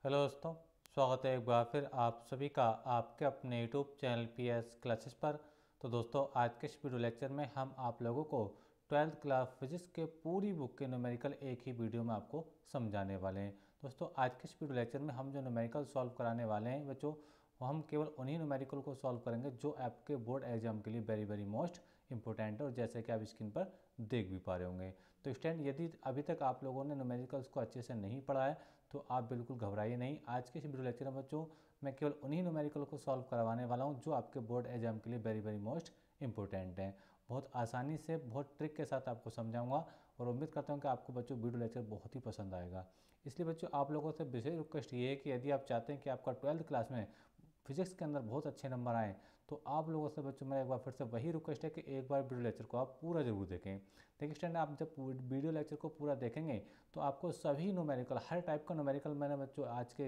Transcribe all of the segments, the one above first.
Hello दोस्तों, स्वागत है एक बार फिर आप सभी का आपके अपने यूट्यूब चैनल PS क्लासेस पर। तो दोस्तों, आज के इस वीडियो लेक्चर में हम आप लोगों को 12th क्लास फिजिक्स के पूरी बुक के न्यूमेरिकल एक ही वीडियो में आपको समझाने वाले हैं। दोस्तों, आज के इस वीडियो लेक्चर में हम जो न्यूमेरिकल सॉल्व कराने वाले हैं बच्चों, हम केवल उन्हीं न्यूमेरिकल को सॉल्व करेंगे जो आपके बोर्ड एग्जाम के लिए वेरी वेरी मोस्ट इंपॉर्टेंट है, और जैसे कि आप स्क्रीन पर देख भी पा रहे होंगे। तो स्टूडेंट, यदि अभी तक आप लोगों ने न्यूमेरिकल्स को अच्छे से नहीं पढ़ा है तो आप बिल्कुल घबराइए नहीं। आज के इस वीडियो लेक्चर में बच्चों मैं केवल उन्हीं न्यूमेरिकल को सॉल्व करवाने वाला हूं जो आपके बोर्ड एग्जाम के लिए वेरी वेरी मोस्ट इंपॉर्टेंट हैं। बहुत आसानी से बहुत ट्रिक के साथ आपको समझाऊंगा, और उम्मीद करता हूं कि आपको बच्चों वीडियो लेक्चर बहुत ही पसंद आएगा। इसलिए बच्चों, आप लोगों से विशेष रिक्वेस्ट ये है कि यदि आप चाहते हैं कि आपका 12th क्लास में फिजिक्स के अंदर बहुत अच्छे नंबर आए, तो आप लोगों से बच्चों मेरा एक बार फिर से वही रिक्वेस्ट है कि एक बार वीडियो लेक्चर को आप पूरा जरूर देखें। देखिए स्टूडेंट, आप जब वीडियो लेक्चर को पूरा देखेंगे तो आपको सभी न्यूमेरिकल, हर टाइप का न्यूमेरिकल मैंने बच्चों आज के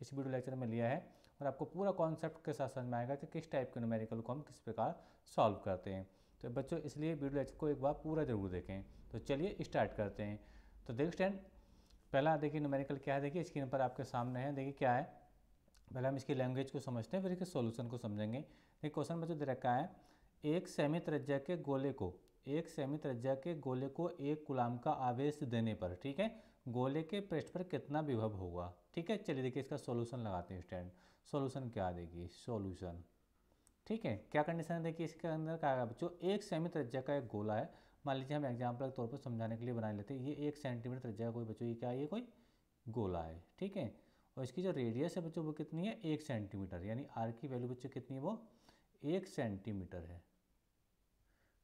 इस वीडियो लेक्चर में लिया है, और आपको पूरा कॉन्सेप्ट के साथ समझ में आएगा कि किस टाइप के न्यूमेरिकल को हम किस प्रकार सॉल्व करते हैं। तो बच्चों, इसलिए वीडियो लेक्चर को एक बार पूरा जरूर देखें। तो चलिए स्टार्ट करते हैं। तो देखिए स्टूडेंट, पहला देखिए न्यूमेरिकल क्या है, देखिए स्क्रीन पर आपके सामने है। देखिए क्या है, पहले हम इसकी लैंग्वेज को समझते हैं, फिर इसके सॉल्यूशन को समझेंगे। देखिए क्वेश्चन में जो दे रखा है, एक सेमी त्रिज्या के गोले को एक कूलाम का आवेश देने पर, ठीक है, गोले के पृष्ठ पर कितना विभव होगा। ठीक है, चलिए देखिए इसका सॉल्यूशन लगाते हैं स्टूडेंट। सॉल्यूशन क्या देगी, सॉल्यूशन, ठीक है, क्या कंडीशन है देखिए इसके अंदर क्या है बच्चों, एक सेमी त्रिज्या का एक गोला है। मान लीजिए हम एग्जाम्पल के तौर पर समझाने के लिए बना लेते हैं, ये 1 सेंटीमीटर त्रिज्या का कोई बच्चों, ये क्या है, ये कोई गोला है, ठीक है। और इसकी जो रेडियस है बच्चों वो कितनी है, 1 सेंटीमीटर, यानी आर की वैल्यू बच्चों कितनी है, वो 1 सेंटीमीटर है,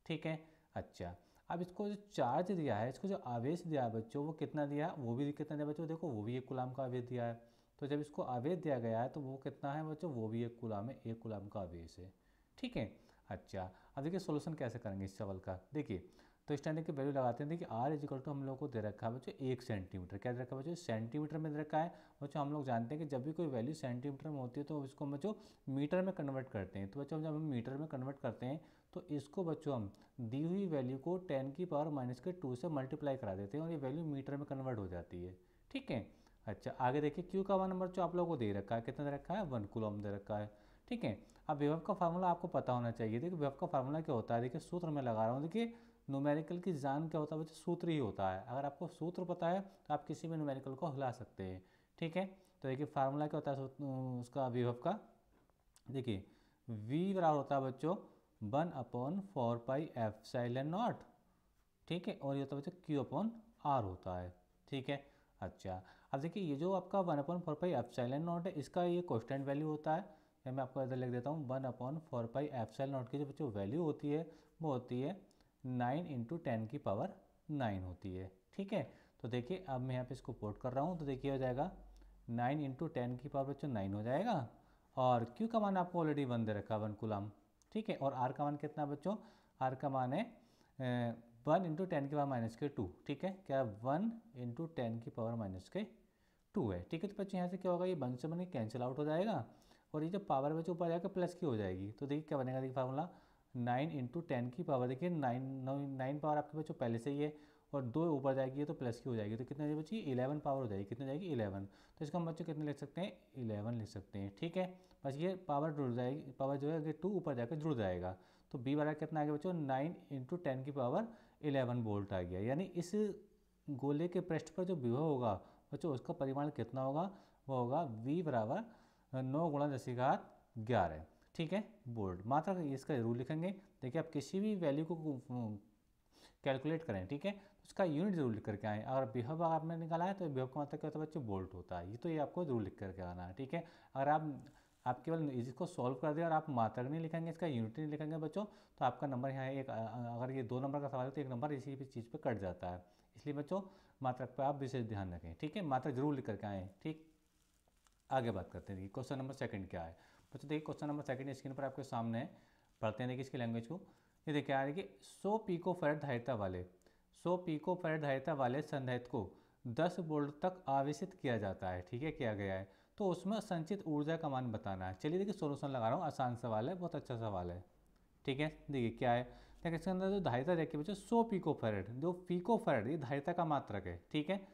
ठीक है। अच्छा, अब इसको जो चार्ज दिया है, इसको जो आवेश दिया है बच्चों, वो कितना दिया है, वो भी कितना दिया बच्चों, देखो वो भी 1 कूलाम का आवेश दिया है। तो जब इसको आवेश दिया गया है तो वो कितना है बच्चों, वो भी 1 कूलाम है, 1 कूलाम का आवेश है, ठीक है। अच्छा, अब देखिए सोल्यूशन कैसे करेंगे इस सवाल का। देखिए तो स्टैंडर्ड की वैल्यू लगाते हैं। देखिए आर इजिकल टू हम लोग को दे रखा है बच्चों 1 सेंटीमीटर, क्या दे रखा है बच्चों, सेंटीमीटर में दे रखा है। बच्चों हम लोग जानते हैं कि जब भी कोई वैल्यू सेंटीमीटर में होती है तो उसको बच्चों मीटर में कन्वर्ट करते हैं। तो बच्चों जब हम मीटर में कन्वर्ट करते हैं तो इसको बच्चों हम दी हुई वैल्यू को 10⁻⁻² से मल्टीप्लाई करा देते हैं, और ये वैल्यू मीटर में कन्वर्ट हो जाती है, ठीक है। अच्छा, आगे देखिए क्यू का 1 नंबर जो आप लोगों को दे रखा है, कितना दे रखा है, 1 कूलम दे रखा है, ठीक है। अब विभव का फार्मूला आपको पता होना चाहिए। देखिए विभव का फार्मूला क्या होता है, देखिए सूत्र में लगा रहा हूँ। देखिए न्यूमेरिकल की जान क्या होता है बच्चों, सूत्र ही होता है। अगर आपको सूत्र पता है तो आप किसी भी न्यूमेरिकल को हिला सकते हैं, ठीक है। तो देखिए फार्मूला क्या होता है उसका विभव का, देखिए v बराबर होता है बच्चों 1/4πε0, ठीक है, और ये होता है बच्चों Q/R होता है, ठीक है। अच्छा, अब देखिए ये जो आपका 1/4πε0 है, इसका ये कांस्टेंट वैल्यू होता है। या मैं आपको इधर लिख देता हूँ, 1/4πε0 की जो बच्चों वैल्यू होती है वो होती है 9 × 10⁻⁹ होती है, ठीक है। तो देखिए अब मैं यहाँ पे इसको पोर्ट कर रहा हूँ, तो देखिए हो जाएगा 9 × 10⁻⁹ हो जाएगा, और Q का मान आपको ऑलरेडी 1 दे रखा है, 1 कूलम, ठीक है। और R का मान कितना बच्चों, R का मान है 1 × 10⁻⁻², ठीक है, क्या 1 × 10⁻⁻² है, ठीक है। तो बच्चों यहाँ से क्या होगा, ये 1 से 1 कैंसिल आउट हो जाएगा, और ये जो पावर बच्चों ऊपर जाकर प्लस की हो जाएगी। तो देखिए क्या बनेगा, देखिए फार्मूला 9 × 10 की पावर, देखिए 9 पावर आपके बच्चों पहले से ही है, और 2 ऊपर जाएगी तो प्लस की हो जाएगी, तो कितनी हो जाएगी, 11 पावर हो जाएगी, कितनी हो जाएगी, 11। तो इसका हम बच्चों कितने लिख सकते हैं, 11 लिख सकते हैं, ठीक है। बस ये पावर जुड़ जाएगी, पावर जो है 2 ऊपर जाकर जुड़ जाएगा, तो बी बराबर कितना आ गया बच्चों, 9 × 10⁻11 वोल्ट आ गया। यानी इस गोले के पृष्ठ पर जो विभव होगा बच्चों, उसका परिमाण कितना होगा, वो होगा v बराबर 9 × 10⁻11, ठीक है, वोल्ट। मात्रा इसका जरूर लिखेंगे। देखिए आप किसी भी वैल्यू को कैलकुलेट करें, ठीक है, तो उसका यूनिट जरूर लिख करके आएँ। अगर विभव आपने निकाला है तो विभव का मतलब क्या होता है बच्चों, वोल्ट होता है। ये तो ये आपको जरूर लिख करके आना है, ठीक है। अगर आप केवल इसको सॉल्व कर दें और आप मात्रक नहीं लिखेंगे, इसका यूनिट नहीं लिखेंगे बच्चों, तो आपका नंबर यहाँ एक, अगर ये 2 नंबर का सवाल है तो 1 नंबर इसी भी चीज़ पे कट जाता है। इसलिए बच्चों मात्रक पर आप विशेष ध्यान रखें, ठीक है, मात्रक जरूर लिख करके आएँ, ठीक। आगे बात करते हैं, क्वेश्चन नंबर 2 क्या है बच्चों। देखिए क्वेश्चन नंबर 2 स्क्रीन पर आपके सामने है, पढ़ते हैं देखिए इसकी लैंग्वेज को। ये देखिए आ रही है कि 100 पिकोफैरेड धारिता वाले संधारित्र को 10 वोल्ट तक आवेशित किया जाता है, ठीक है, किया गया है। तो उसमें संचित ऊर्जा का मान बताना है। चलिए देखिए सोल्यूशन लगा रहा हूँ, आसान सवाल है, बहुत अच्छा सवाल है, ठीक है। देखिए क्या है, देखिए इसके अंदर जो धारिता देखिए बच्चों 100 पिकोफैरेड, जो पिकोफैरेड ये धारिता का मात्रक है, ठीक है।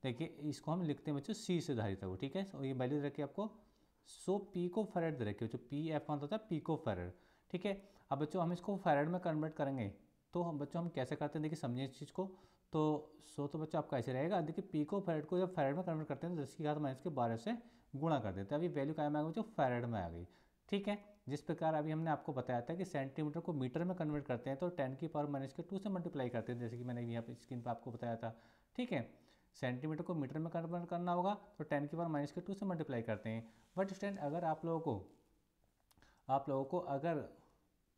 देखिए इसको हम लिखते हैं बच्चों सी से धारिता को, ठीक है। और ये वैल्यू दे रखी है आपको 100 पिको फैरेड दे रखी है बच्चों, पी एफ कौन होता है पिको फैरेड, ठीक है। अब बच्चों हम इसको फैरेड में कन्वर्ट करेंगे तो हम बच्चों हम कैसे करते हैं, देखिए समझिए इस चीज़ को। तो 100 तो बच्चों आपका ऐसे रहेगा, देखिए पिको फैरेड को जब फैरेड में कन्वर्ट करते हैं तो 10⁻⁻12 से गुणा कर देते हैं। अभी वैल्यू क्या में आ गई बच्चों, फैरेड में आ गई, ठीक है। जिस प्रकार अभी हमने आपको बताया था कि सेंटीमीटर को मीटर में कन्वर्ट करते हैं तो 10⁻⁻2 से मल्टीप्लाई करते हैं, जैसे कि मैंने यहाँ पे स्क्रीन पर आपको बताया था, ठीक है। सेंटीमीटर को मीटर में कन्वर्ट करना होगा तो 10⁻⁻2 से मल्टीप्लाई करते हैं। बट स्टूडेंट अगर आप लोगों को अगर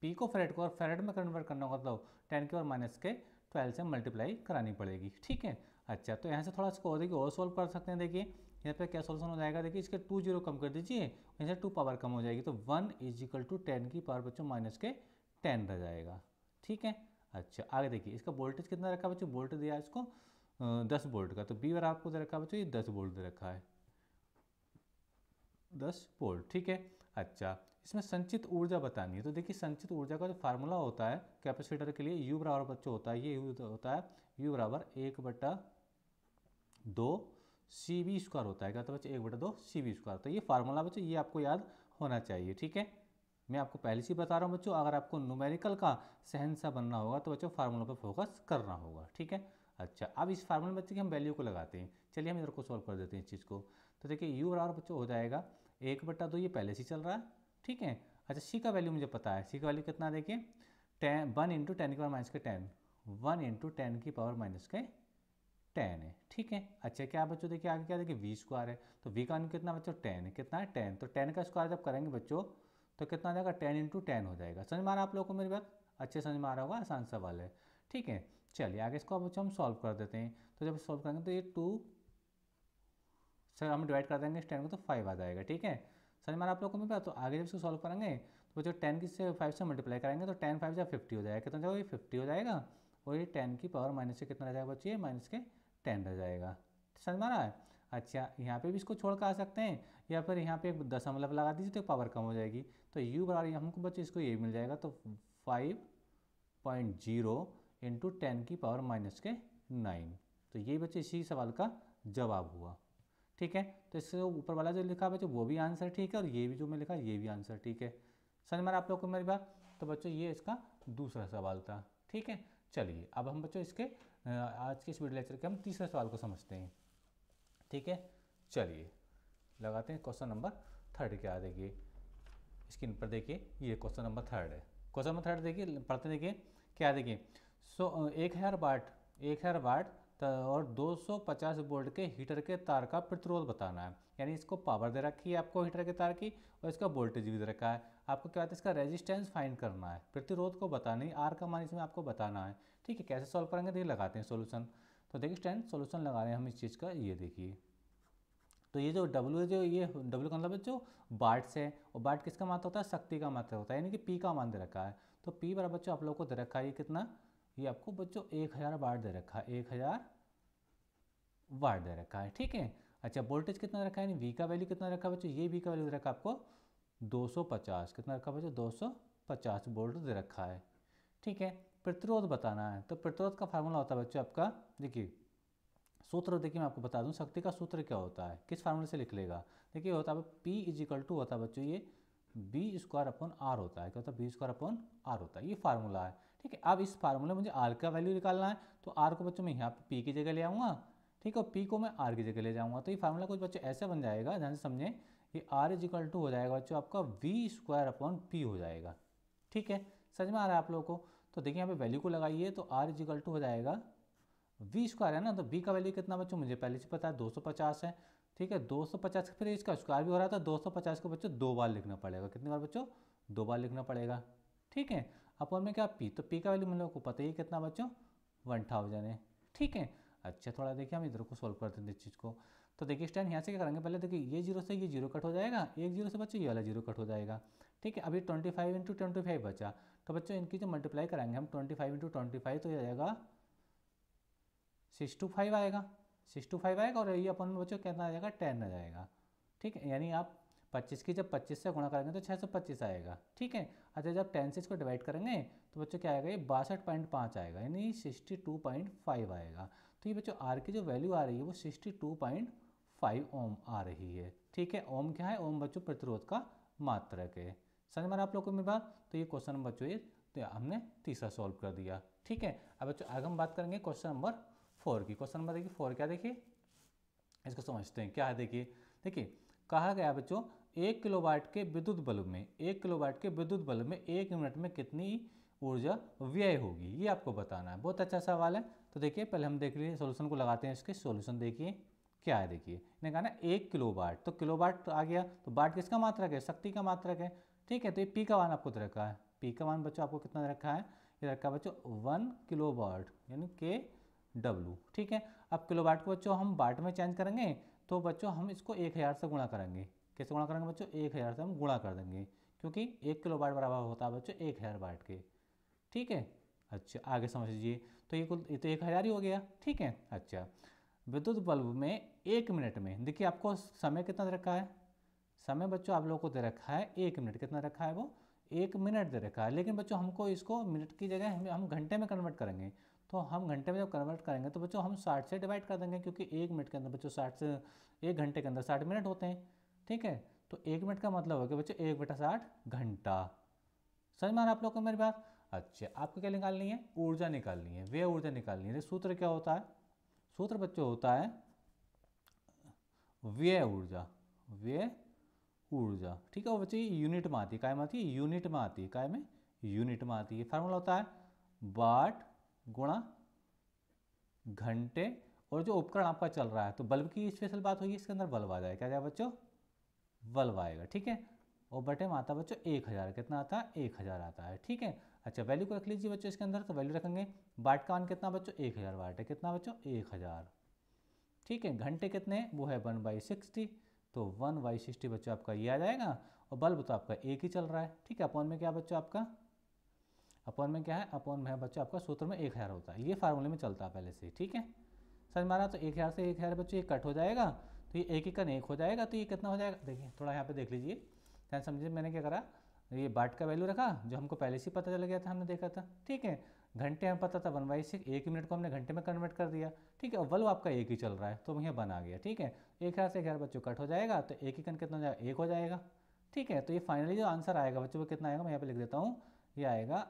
पिको फैरेड को और फैरेड में कन्वर्ट करना होगा तो 10⁻⁻12 से मल्टीप्लाई करानी पड़ेगी, ठीक है। अच्छा, तो यहाँ से थोड़ा इसको और सोल्व कर सकते हैं। देखिए यहाँ पे क्या सोल्यूशन हो जाएगा, देखिए इसके 2 जीरो कम कर दीजिए, यहाँ से 2 पावर कम हो जाएगी तो 1 = 10 की पावर बच्चों -10 रह जाएगा, ठीक है। अच्छा आगे देखिए इसका वोल्टेज कितना रखा बच्चों, वोल्ट दिया इसको 10 वोल्ट का, तो बी बराबर आपको दे रखा है बच्चों ये 10 वोल्ट दे रखा है, 10 वोल्ट, ठीक है। अच्छा इसमें संचित ऊर्जा बतानी है, तो देखिए संचित ऊर्जा का जो फार्मूला होता है कैपेसिटर के लिए यू बराबर बच्चों होता है, ये होता है यू बराबर 1/2 CV² होता है, क्या होता है बच्चों 1/2 CV²। तो ये फार्मूला बच्चों ये आपको याद होना चाहिए, ठीक है। मैं आपको पहले से बता रहा हूँ बच्चों, अगर आपको न्यूमेरिकल का शहंशाह बनना होगा तो बच्चों फार्मूला पर फोकस करना होगा, ठीक है। अच्छा अब इस फार्मूले में बच्चों की हम वैल्यू को लगाते हैं, चलिए हम इधर को सॉल्व कर देते हैं इस चीज़ को। तो देखिए यू बराबर बच्चों हो जाएगा 1/2, ये पहले से चल रहा है, ठीक है। अच्छा सी का वैल्यू मुझे पता है, सी का वैल्यू कितना देखिए 1 × 10⁻⁻10, 1 × 10⁻⁻10 है, ठीक है। अच्छा क्या बच्चों देखिए आगे क्या देखिए v² है, तो v का वैल्यू कितना बच्चों 10 है, कितना है 10, तो 10 का स्क्वायर जब करेंगे बच्चों तो कितना आ जाएगा 10 × 10 हो जाएगा। समझ में आ रहा है आप लोगों को मेरी बात, अच्छे समझ में आ रहा होगा, आसान सवाल है, ठीक है। चलिए आगे इसको अब बच्चों हम सॉल्व कर देते हैं। तो जब सॉल्व करेंगे तो ये 2 सर हम डिवाइड कर देंगे इस 10 को तो 5 आ जाएगा, ठीक है। समझ में आ रहा आप लोगों को मेरी बात। तो आगे जब इसको सॉल्व करेंगे तो बच्चों 10 की से 5 से मल्टीप्लाई करेंगे तो 10 5 50 हो जाएगा, कितना जाएगा ये 50 हो जाएगा, और ये 10 की पावर माइनस से कितना रह जाएगा बच्चों ये -10 रह जाएगा। समझ में आ रहा है। अच्छा यहाँ पे भी इसको छोड़ कर आ सकते हैं या फिर यहाँ पे एक दशमलव लगा दीजिए तो पावर कम हो जाएगी, तो u बराबर हमको बच्चों इसको ये मिल जाएगा, तो 5.0 × 10 की पावर -9। तो ये बच्चे इसी सवाल का जवाब हुआ, ठीक है। तो इससे ऊपर वाला जो लिखा बच्चों वो भी आंसर ठीक है, और ये भी जो मैं लिखा ये भी आंसर ठीक है। समझ में आप लोग को मेरी बात। तो बच्चों ये इसका दूसरा सवाल था, ठीक है। चलिए अब हम बच्चों इसके आज के इस वीडियो लेक्चर के हम तीसरे सवाल को समझते हैं, ठीक है। चलिए लगाते हैं क्वेश्चन नंबर 3 क्या देखिए स्क्रीन पर, देखिए ये क्वेश्चन नंबर 3 है। क्वेश्चन नंबर 3 देखिए पढ़ते देखिए क्या देखिए 1000 वाट और 250 वोल्ट के हीटर के तार का प्रतिरोध बताना है, यानी इसको पावर दे रखी है आपको हीटर के तार की और इसका वोल्टेज भी दे रखा है। आपको क्या होता है इसका रेजिस्टेंस फाइंड करना है, प्रतिरोध को बताना है, आर का मान इसमें आपको बताना है, ठीक है। कैसे सॉल्व करेंगे देखिए लगाते हैं सोल्यूशन। तो देखिए स्टैंड सोल्यूशन लगा रहे हैं हम इस चीज़ का, ये देखिए तो ये जो डब्ल्यू है, जो ये डब्ल्यू का मतलब जो वाट्स है, और वाट किसका मात्रा होता है शक्ति का मात्रा होता है, यानी कि पी का मान दे रखा है। तो पी बराबर बच्चों आप लोग को दे रखा है ये कितना, ये आपको बच्चों 1000 वाट दे रखा है, 1000 वाट दे रखा है, ठीक है। अच्छा वोल्टेज कितना रखा है, वी का वैल्यू कितना रखा है बच्चों, ये वी का वैल्यू दे रखा है आपको 250, कितना रखा है बच्चों 250 वोल्ट दे रखा है, ठीक है। प्रतिरोध बताना है, तो प्रतिरोध का फार्मूला होता है बच्चों आपका, देखिए सूत्र देखिए मैं आपको बता दूं, शक्ति का सूत्र क्या होता है, किस फार्मूले से लिख लेगा, देखिए होता है P = होता है बच्चों ये V²/R होता है, क्या होता है V²/R होता है, ये फार्मूला है, ठीक है। अब इस फार्मूले में मुझे R का वैल्यू निकालना है, तो R को बच्चों मैं यहाँ पे P की जगह ले आऊँगा, ठीक है, और P को मैं R की जगह ले जाऊँगा। तो ये फार्मूला कुछ बच्चों ऐसे बन जाएगा, ध्यान से समझें, ये R = हो जाएगा बच्चों आपका V²/P हो जाएगा, ठीक है। समझ में आ रहा है आप लोगों को। तो देखिए यहाँ पे वैल्यू को लगाइए तो R = हो जाएगा V² है ना, तो V का वैल्यू कितना बच्चों मुझे पहले से पता है 250 है, ठीक है। 250 फिर इसका स्क्वायर भी हो रहा था, 250 को बच्चों 2 बार लिखना पड़ेगा, कितनी बार बच्चों 2 बार लिखना पड़ेगा, ठीक है। अपन में क्या P, तो P का वैल्यू हम लोग को पता ही कितना बच्चों 1000 है, ठीक है। अच्छा थोड़ा देखिए हम इधर को सॉल्व करते हैं इस चीज़ को। तो देखिए स्टैंड यहाँ से क्या करेंगे, पहले देखिए ये 0 से ये 0 कट हो जाएगा, एक 0 से बच्चों ये वाला 0 कट हो जाएगा, ठीक है। अभी 25 × 25 बचा, तो बच्चों इनकी जो मल्टीप्लाई कराएंगे हम 25 × 25 तो ये आएगा 625 आएगा, 625 आएगा, और ये अपन में बच्चों कितना आ जाएगा 10 आ जाएगा, ठीक है। यानी आप 25 की जब 25 से गुणा करेंगे तो 625 आएगा, ठीक है। अच्छा जब 10 से इसको डिवाइड करेंगे तो बच्चों क्या आएगा, ये 62.5 आएगा, यानी 62.5 आएगा। तो ये बच्चों आर की जो वैल्यू आ रही है वो 62.5 ओम आ रही है। ठीक है, ओम क्या है? ओम बच्चों प्रतिरोध का मात्रक है। समझ में आप लोगों को मेरी बात? तो ये क्वेश्चन बच्चों ये तो हमने तीसरा सॉल्व कर दिया। ठीक है, अब बच्चों आगे हम बात करेंगे क्वेश्चन नंबर 4 की। क्वेश्चन नंबर देखिए 4 क्या, देखिए इसको समझते हैं क्या है। देखिए कहा गया बच्चों 1 किलोवाट के विद्युत बल्ब में 1 किलोवाट के विद्युत बल्ब में 1 मिनट में कितनी ऊर्जा व्यय होगी, ये आपको बताना है। बहुत अच्छा सवाल है। तो देखिए पहले हम देख लीजिए सोल्यूशन को लगाते हैं। इसके सोल्यूशन देखिए क्या है। देखिए इन्हें कहा ना 1 किलोवाट, तो किलोवाट आ गया, तो वाट किसका मात्रक है? शक्ति का मात्रक है। ठीक है, तो ये पी का मान आपको दे रखा है। पी का मान बच्चों आपको कितना दे रखा है? ये रखा है बच्चों 1 किलोवाट यानी के डब्लू। ठीक है, अब किलोवाट को बच्चों हम वाट में चेंज करेंगे, तो बच्चों हम इसको 1000 से गुणा करेंगे। कैसे गुणा करेंगे बच्चों? 1000 से हम गुणा कर देंगे, क्योंकि 1 किलोवाट बराबर होता है बच्चों 1000 वाट के। ठीक है, अच्छा आगे समझ लीजिए। तो ये तो 1000 ही हो गया। ठीक है, अच्छा विद्युत बल्ब में 1 मिनट में, देखिए आपको समय कितना दे रखा है? समय बच्चों आप लोगों को दे रखा है 1 मिनट। कितना रखा है? वो 1 मिनट दे रखा है। लेकिन बच्चों हमको इसको मिनट की जगह हम घंटे में कन्वर्ट करेंगे। तो हम घंटे में जब कन्वर्ट करेंगे तो बच्चों हम 60 से डिवाइड कर देंगे, क्योंकि 1 मिनट के अंदर बच्चों 60 से 1 घंटे के अंदर 60 मिनट होते हैं। ठीक है, तो 1 मिनट का मतलब हो गया बच्चों 1/60 घंटा। समझ में आ रहा आप लोग को मेरी बात? अच्छा, आपको क्या निकालनी है? ऊर्जा निकालनी है, व्यय ऊर्जा निकालनी है। सूत्र क्या होता है? सूत्र बच्चों होता है व्यय ऊर्जा। व्यय ऊर्जा। ठीक है, वो बच्चे यूनिट में आती है। काय में आती है? यूनिट में आती है। काय में? यूनिट में आती है। फार्मूला होता है वाट गुणा घंटे, और जो उपकरण आपका चल रहा है, तो बल्ब की स्पेशल बात होगी, इसके अंदर बल्ब आ जाएगा। क्या जाएगा बच्चों? बल्ब आएगा। ठीक है, और बटे में आता है बच्चों 1000। कितना आता है? 1000 आता है। ठीक है, अच्छा वैल्यू को रख लीजिए बच्चों इसके अंदर। तो वैल्यू रखेंगे, वाट का मान कितना बच्चों? 1000 वाट है। कितना बच्चों? 1000। ठीक है, घंटे कितने हैं? वो है 1/60, तो 1/60 बच्चों आपका ये आ जाएगा। और बल्ब तो आपका एक ही चल रहा है। ठीक है, अपॉन में क्या बच्चों आपका? अपॉन में क्या है? अपॉन में है बच्चों आपका सूत्र में 1000 होता है। ये फार्मूले में चलता है पहले से। ठीक है, समझ मारा? तो 1000 से 1000 बच्चों ये कट हो जाएगा, तो ये एक एक एक हो जाएगा। तो ये कितना हो जाएगा? देखिए थोड़ा यहाँ पे देख लीजिए, ध्यान समझिए। मैंने क्या करा, ये वाट का वैल्यू रखा जो हमको पहले से पता चल गया था, हमने देखा था। ठीक है, घंटे हमें पता था 1/6, 1 मिनट को हमने घंटे में कन्वर्ट कर दिया। ठीक है, और बल्ब आपका एक ही चल रहा है, तो वहीं बन आ गया। ठीक है, 1000 से 1000 बच्चों कट हो जाएगा, तो एक कितना हो जाएगा? 1 हो जाएगा। ठीक है, तो ये फाइनली जो आंसर आएगा बच्चों वो कितना आएगा? मैं यहाँ पे लिख देता हूँ, ये आएगा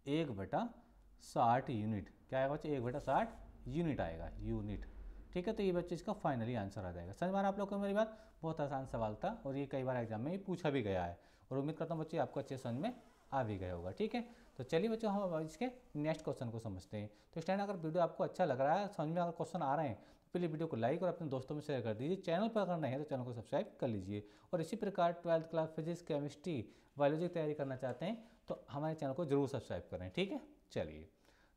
1/60 यूनिट। क्या आएगा बच्चों? 1/60 यूनिट आएगा, यूनिट। ठीक है, तो ये बच्चे इसका फाइनली आंसर आ जाएगा। समझ में आ रहा आप लोग को मेरी बात? बहुत आसान सवाल था, और ये कई बार एग्जाम में पूछा भी गया है, और उम्मीद करता हूँ बच्चे आपको अच्छे समझ में आ भी गया होगा। ठीक है, तो चलिए बच्चों हम अब इसके नेक्स्ट क्वेश्चन को समझते हैं। तो स्टैंड अगर वीडियो आपको अच्छा लग रहा है, समझ में अगर क्वेश्चन आ रहे हैं, तो प्लीज़ वीडियो को लाइक और अपने दोस्तों में शेयर कर दीजिए। चैनल पर अगर नहीं है तो चैनल को सब्सक्राइब कर लीजिए। और इसी प्रकार 12th class physics, chemistry, biology की तैयारी करना चाहते हैं तो हमारे चैनल को जरूर सब्सक्राइब करें। ठीक है, चलिए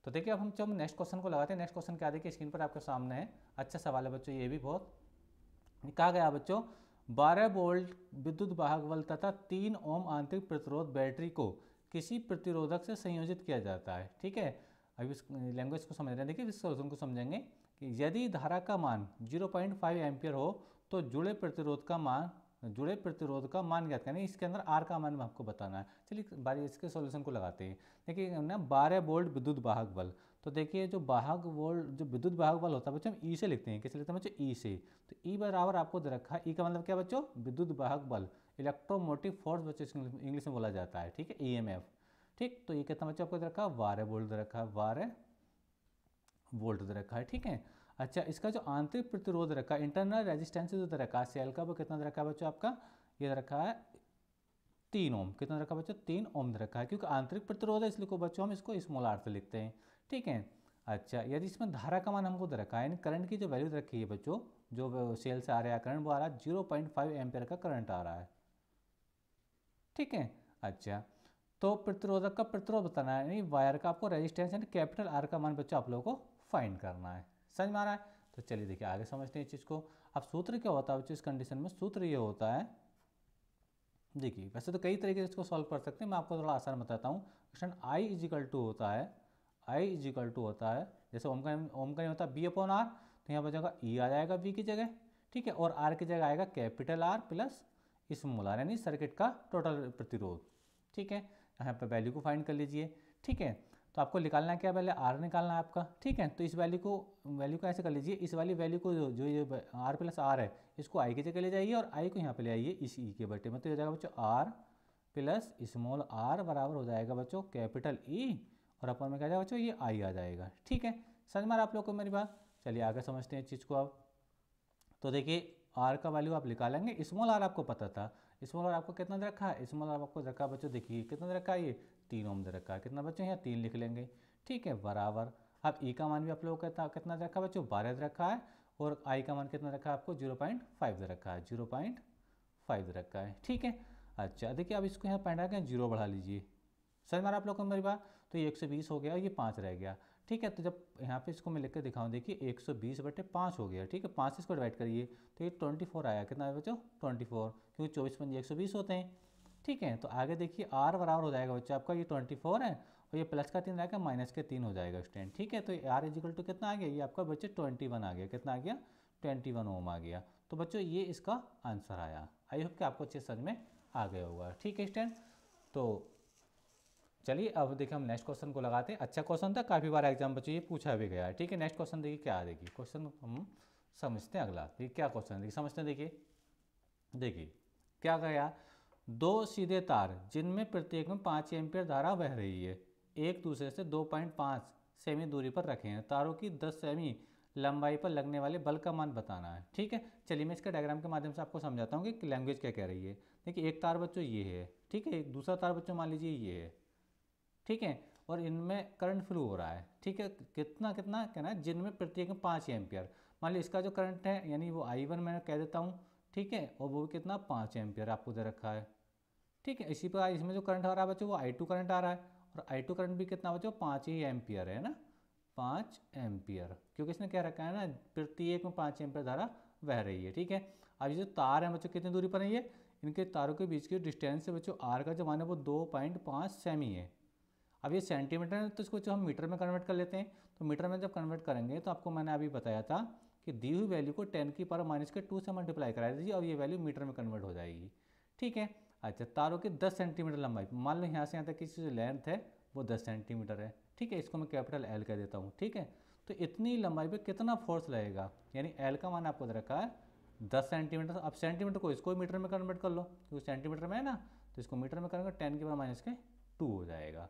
तो देखिए अब हम जब नेक्स्ट क्वेश्चन को लगाते हैं। नेक्स्ट क्वेश्चन क्या देखिए स्क्रीन पर आपके सामने है। अच्छा सवाल है बच्चों, ये भी बहुत कहा गया बच्चों 12 वोल्ट विद्युत वाहक बल तथा 3 ओम आंतरिक प्रतिरोध बैटरी को किसी प्रतिरोधक से संयोजित किया जाता है। ठीक है, अभी इस लैंग्वेज को समझ रहे हैं। देखिए इस सोल्यूशन को समझेंगे कि यदि धारा का मान 0.5 एम्पियर हो तो जुड़े प्रतिरोध का मान ज्ञात करें। इसके अंदर आर का मान आपको बताना है। चलिए बारी इसके सॉल्यूशन को लगाते हैं। देखिए ना 12 वोल्ट विद्युत वाहक बल, तो देखिए जो विद्युत वाहक बल होता है बच्चों हम ई से लिखते हैं। कैसे लिखते हैं बच्चों? ई से। तो ई बराबर आपको दे रखा है, ई का मतलब क्या बच्चों? विद्युत वाहक बल, इलेक्ट्रोमोटिव फोर्स बच्चों इंग्लिश में बोला जाता है। ठीक है, ईएमएफ। ठीक, तो ये कितना बच्चों आपको दे रखा है? 12 वोल्ट दे रखा है, 12 वोल्ट दे रखा है। ठीक है, अच्छा इसका जो आंतरिक प्रतिरोध रखा है, इंटरनल रेजिस्टेंस जो दे रखा है सेल का, वो कितना दे रखा है बच्चों आपका? ये दे रखा है 3 ओम। कितना दे रखा है बच्चों? 3 ओम दे रखा है, क्योंकि आंतरिक प्रतिरोध है इसलिए को बच्चों हम इसको स्मॉल आर से लिखते हैं। ठीक है, अच्छा यदि इसमें धारा का मान हमको दे रखा है, यानी करंट की जो वैल्यू दे रखी है बच्चों, जो सेल से आ रहा है करंट, वो आ रहा है 0.5 एम्पियर का करंट आ रहा है। ठीक है, अच्छा तो प्रतिरोधक का प्रतिरोध बताना है, यानी वायर का आपको रेजिस्टेंस यानी कैपिटल आर का मान बच्चों आप लोगों को फाइंड करना है। समझ में आ रहा है? तो चलिए देखिए आगे समझते हैं इस चीज़ को। अब सूत्र क्या होता है बच्चों इस कंडीशन में? सूत्र ये होता है, देखिए वैसे तो कई तरीके से इसको सॉल्व कर सकते हैं, मैं आपको थोड़ा आसान बताता हूँ। क्वेश्चन I इजिकल टू होता है, I इजिकल टू होता है, जैसे ओम का नहीं होता B/R, तो यहाँ पर जगह E आ जाएगा B की जगह। ठीक है, और R की जगह आएगा capital R plus small r, यानी सर्किट का टोटल प्रतिरोध। ठीक है, यहाँ पर वैल्यू को फाइंड कर लीजिए। ठीक है, तो आपको निकालना क्या, पहले आर निकालना है आपका, ठीक है। तो इस वैल्यू को ऐसे कर लीजिए, इस वाली वैल्यू को जो ये आर प्लस आर है इसको आई की जगह ले जाइए और आई को यहाँ पे ले आइए इस ई के बटे में। तो हो जाएगा बच्चों आर प्लस स्मॉल आर बराबर हो जाएगा बच्चों कैपिटल ई, और अपन में क्या जाएगा बच्चों, ये आई आ जाएगा, ठीक है। समझ में आ रहा आप लोग को मेरी बात। चलिए आगे समझते हैं इस चीज़ को अब। तो देखिए आर का वैल्यू आप निकालेंगे, स्मॉल आर आपको पता था, स्मॉल आर आपको कितना दे रखा है, स्मॉल आर आपको रखा है बच्चों, देखिए कितना दे रखा है, ये 3 ओम दे रखा है, कितना बच्चों यहाँ 3 लिख लेंगे, ठीक है, बराबर। अब ई का मान भी आप लोगों को कितना दे रखा है बच्चों, 12 दे रखा है, और आई का मान कितना रखा है आपको, 0.5 दे रखा है, 0.5 दे रखा है, ठीक है। अच्छा देखिए अब इसको यहाँ पॉइंट आके 0 बढ़ा लीजिए, समझ में आप लोग को मेरी बात। तो ये 120 हो गया और ये 5 रह गया, ठीक है। तो जब यहाँ पे इसको मैं लिख कर दिखाऊँ, देखिए 120/5 हो गया, ठीक है, 5 से इसको डिवाइड करिए तो ये 24 आया, कितना है बच्चों 24, क्योंकि 24 पंजे 120 होते हैं, ठीक है। तो आगे देखिए आर बराबर हो जाएगा बच्चों आपका, ये 24 है और ये प्लस का 3 रहेगा, माइनस के 3 हो जाएगा स्टैंड, ठीक है। तो आर इजिकल टू कितना आ गया, ये आपका बच्चे 21 आ गया, कितना आ गया 21 ओम आ गया। तो बच्चों ये इसका आंसर आया। आई होप कि आपको अच्छे समझ में आ गया होगा, ठीक है स्टैंड। तो चलिए अब देखिए हम नेक्स्ट क्वेश्चन को लगाते हैं। अच्छा क्वेश्चन था, काफ़ी बार एग्जाम बच्चों ये पूछा भी गया है, ठीक है। नेक्स्ट क्वेश्चन देखिए क्या है, देखिए क्वेश्चन हम समझते हैं अगला, देखिए क्या क्वेश्चन है, देखिए समझते हैं। देखिए क्या गया, 2 सीधे तार जिनमें प्रत्येक में 5 एम्पियर धारा बह रही है, एक दूसरे से 2.5 सेमी दूरी पर रखे हैं, तारों की 10 सेमी लंबाई पर लगने वाले बल का मान बताना है, ठीक है। चलिए मैं इसका डायग्राम के माध्यम से आपको समझाता हूँ कि लैंग्वेज क्या कह रही है। देखिए एक तार बच्चों ये है, ठीक है, एक दूसरा तार बच्चों मान लीजिए ये है, ठीक है, और इनमें करंट फ्लो हो रहा है, ठीक है, कितना कितना कहना है, जिनमें प्रत्येक में 5 एम्पियर। मान ली इसका जो करंट है यानी वो I1 मैं कह देता हूँ, ठीक है, और वो कितना 5 एम्पियर आपको दे रखा है, ठीक है। इसी प्रकार इसमें जो करंट आ रहा है बच्चों वो I2 करंट आ रहा है, और I2 करंट भी कितना बच्चों 5 ही एम्पियर है ना, 5 एम्पियर, क्योंकि इसने क्या रखा है ना, प्रत्येक में 5 एम्पियर धारा बह रही है, ठीक है। अब ये जो तार है बच्चों कितनी दूरी पर है, ये इनके तारों के बीच की डिस्टेंस है बच्चों आर का जो मान है वो 2.5 सेमी है। अब ये सेंटीमीटर है तो इसको जो हम मीटर में कन्वर्ट कर लेते हैं, तो मीटर में जब कन्वर्ट करेंगे तो आपको मैंने अभी बताया था कि दी हुई वैल्यू को 10⁻⁻2 से मल्टीप्लाई करा दीजिए और ये वैल्यू मीटर में कन्वर्ट हो जाएगी, ठीक है। अच्छा तारों की 10 सेंटीमीटर लंबाई, मान लो यहाँ से यहाँ तक की जो लेंथ है वो 10 सेंटीमीटर है, ठीक है, इसको मैं कैपिटल एल कह देता हूँ, ठीक है। तो इतनी लंबाई पे कितना फोर्स लगेगा, यानी एल का मान आपको दे रखा है 10 सेंटीमीटर। अब सेंटीमीटर को इसको मीटर में कन्वर्ट कर लो, क्योंकि सेंटीमीटर में है ना, तो इसको मीटर में करेंगे 10⁻⁻2 हो जाएगा,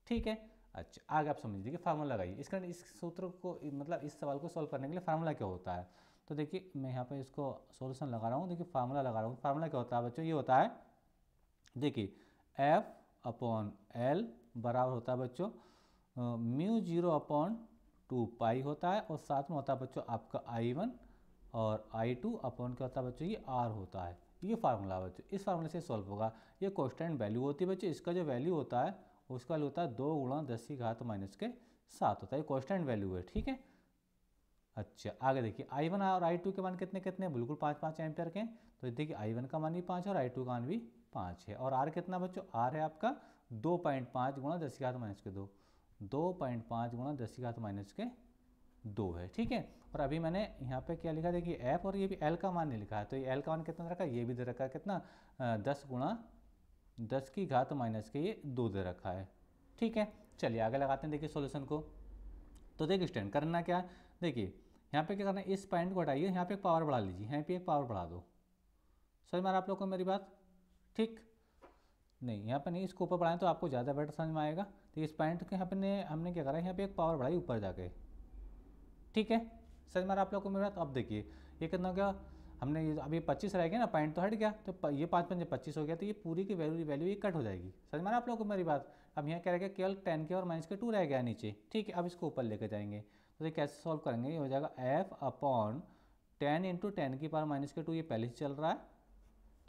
ठीक है। अच्छा आगे आप समझ लीजिए, फार्मूला लगाइए इसका, इस सूत्र को मतलब इस सवाल को सॉल्व करने के लिए फार्मूला क्या होता है। तो देखिए मैं यहाँ पे इसको सॉल्यूशन लगा रहा हूँ, देखिए फार्मूला लगा रहा हूँ। फार्मूला क्या होता है बच्चों, ये होता है देखिए F/L बराबर होता है बच्चों μ0/2π होता है, और साथ में होता है बच्चों आपका I1 और I2 अपॉन क्या होता है बच्चों, ये R होता है। ये फार्मूला बच्चों, इस फार्मूले से सॉल्व होगा। ये कांस्टेंट वैल्यू होती है बच्चों, इसका जो वैल्यू होता है उसका वैल्यू होता है 2 × 10⁻⁷ होता है, ये कांस्टेंट वैल्यू है, ठीक है। अच्छा आगे देखिए I1 और I2 के मान कितने कितने, बिल्कुल 5-5 एम्पियर के। तो देखिए I1 का मान भी 5 है और I2 का मान भी 5 है, और R कितना बच्चों, R है आपका 2.5 × 10⁻², 2.5 × 10⁻², है, ठीक है। और अभी मैंने यहाँ पे क्या लिखा, देखिए F, और ये भी L का मान नहीं लिखा है, तो ये L का मान कितना रखा है, ये भी दे रखा है कितना 10 × 10⁻⁻2 ये 2 दे रखा है, ठीक है। चलिए आगे लगाते हैं देखिए सॉल्यूशन को। तो देखिए स्टैंड करना क्या है, देखिए यहाँ पे क्या करना है, इस पॉइंट को हटाइए, यहाँ पे एक पावर बढ़ा लीजिए, यहाँ पे एक पावर बढ़ा दो। समझ में आ रहा आप लोग को मेरी बात, ठीक नहीं यहाँ पे नहीं, इसको ऊपर बढ़ाएं तो आपको ज़्यादा बेटर समझ में आएगा। तो इस पॉइंट के यहाँ पे हमने क्या करा, यहाँ पे एक पावर बढ़ाई ऊपर जाके, ठीक है। समझ में आ रहा आप लोग को मेरी बात। अब देखिए ये कितना हो गया, हमने अभी 25 रह गया ना, पॉइंट तो हट गया, तो ये 5×5 = 25 हो गया, तो ये पूरी की वैल्यू ये कट हो जाएगी। समझ में आ रहा आप लोग को मेरी बात। अब यहाँ क्या रह गया, केवल 10 के और -2 रह गया नीचे, ठीक है। अब इसको ऊपर लेके जाएंगे, तो ये कैसे सॉल्व करेंगे, ये हो जाएगा F/10 × 10⁻⁻2, ये पहले से चल रहा है,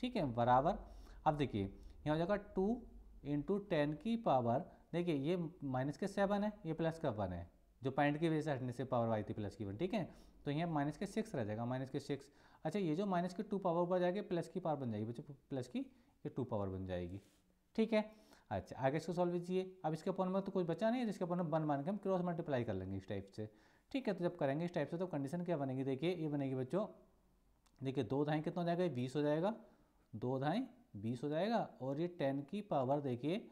ठीक है, बराबर। अब देखिए यहाँ हो जाएगा 2 × 10⁻, देखिए ये -7 है, ये +1 है, जो पॉइंट की वजह से हटने से पावर आई थी +1, ठीक है। तो यहाँ -6 रह जाएगा, -6। अच्छा ये जो -2 पावर ऊपर जाएगी, प्लस की पावर बन जाएगी बच्चों, प्लस की ये 2 पावर बन जाएगी, ठीक है। अच्छा आगे इसको सॉल्व कीजिए। अब इसके अपन में तो कुछ बचा नहीं है, जिसके अपन में 1 मान के हम क्रॉस मल्टीप्लाई कर लेंगे इस टाइप से, ठीक है। तो जब करेंगे इस टाइप से तो कंडीशन क्या बनेगी, देखिए ये बनेगी बच्चों, देखिए 2 दाएँ कितना हो जाएगा, 20 हो जाएगा, 2 दाएँ 20 हो जाएगा, और ये 10 की पावर देखिए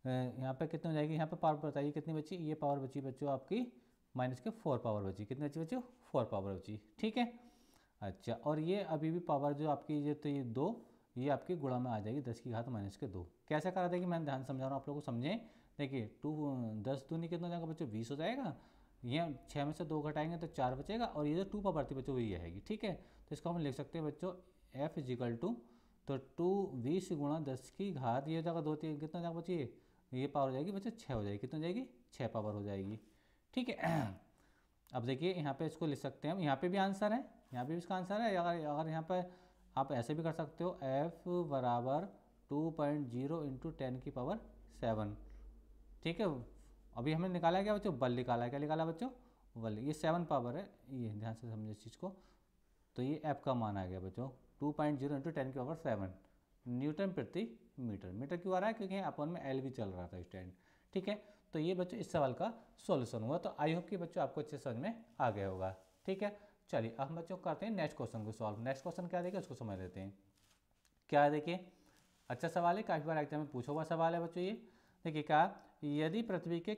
यहाँ पे कितनी हो जाएगी, यहाँ पे पावर बताइए कितनी बची, ये पावर बची बच्चों आपकी -4 पावर बची, कितनी बची बच्चों 4 पावर बची, ठीक है। अच्छा, और ये अभी भी पावर जो आपकी ये तो ये 2, ये आपकी गुणा में आ जाएगी 10 की घात -2। कैसे करा देगी, मैं ध्यान समझा रहा हूँ आप लोगों को, समझें। देखिए 10 दूनी कितना हो जाएगा बच्चों 20 हो जाएगा, ये 6 में से 2 घटाएंगे तो 4 बचेगा, और ये जो 2 पावर थी बच्चों वही आएगी, ठीक है। तो इसको हम लिख सकते हैं बच्चों F इजिकल टू, तो 20 गुणा 10 की घात, ये हो जाएगा 2 3 कितना हो जाएगा बच्चों, ये पावर हो जाएगी बच्चों 6 हो जाएगी, कितना हो जाएगी 6 पावर हो जाएगी, ठीक है। अब देखिए यहाँ पे इसको लिख सकते हैं हम, यहाँ पे भी आंसर है, यहाँ पे भी इसका आंसर है। अगर यहाँ पे आप ऐसे भी कर सकते हो, F बराबर 2.0 इंटू 10 की पावर 7, ठीक है। अभी हमने निकाला क्या बच्चों, बल निकाला है, क्या निकाला बच्चों, बल, ये 7 पावर है, ये ध्यान से समझे इस चीज़ को। तो ये F का मान आ गया बच्चों 2.0 इंटू 10 की पावर 7 न्यूटन प्रति मीटर। मीटर क्यों आ रहा है, क्योंकि अपन में L भी चल रहा था स्टैंड, ठीक है। तो ये बच्चों इस सवाल का सॉल्यूशन हुआ। तो आई होप कि बच्चों आपको अच्छे समझ में आ गया होगा, ठीक है। चलिए अब हम बच्चों करते हैं नेक्स्ट क्वेश्चन को सॉल्व। नेक्स्ट क्वेश्चन क्या देखिए उसको समझ लेते हैं। क्या है देखिए, अच्छा सवाल है, काफ़ी बार एग्जाम में पूछा हुआ सवाल है बच्चों ये। देखिए क्या, यदि पृथ्वी के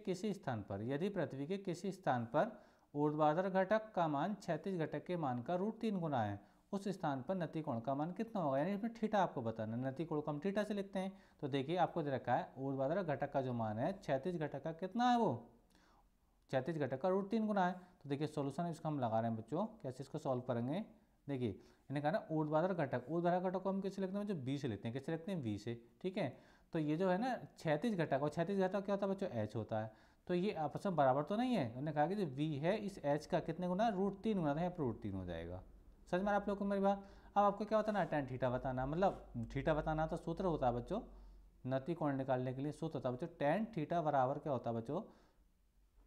किसी स्थान पर ऊर्ध्वाधर घटक का मान क्षैतिज घटक के मान का √3 गुना है, उस स्थान पर नति कोण का मान कितना होगा, यानी इसमें थीटा आपको बताना है। नति कोण को हम थीटा से लिखते हैं। तो देखिए आपको दे रखा है ऊर्ध्वाधर घटक का जो मान है क्षैतिज घटक का कितना है, वो क्षैतिज घटक का √3 गुना है। तो देखिए सोल्यूशन इसका हम लगा रहे हैं बच्चों, कैसे इसको सॉल्व करेंगे। देखिए इन्हें कहा ना ऊर्ध्वाधर घटक को हम किससे लिखते हैं बच्चों, बी से लिखते हैं, किससे लिखते हैं, बी से, ठीक है। तो ये जो है ना क्षैतिज घटक, और क्षैतिज घटक क्या होता है बच्चों, एच होता है। तो ये आपस में बराबर तो नहीं है, उन्होंने कहा कि जो वी है इस एच का कितने गुना, √3 गुना, तो यहाँ पर √3 हो जाएगा। समझ में आप लोग को मेरी बात। अब आपको क्या होता है ना, tan थीटा बताना, मतलब थीटा बताना, तो सूत्र होता है बच्चों नति कोण निकालने के लिए, सूत्र होता है बच्चों tan थीटा बराबर क्या होता है बच्चों,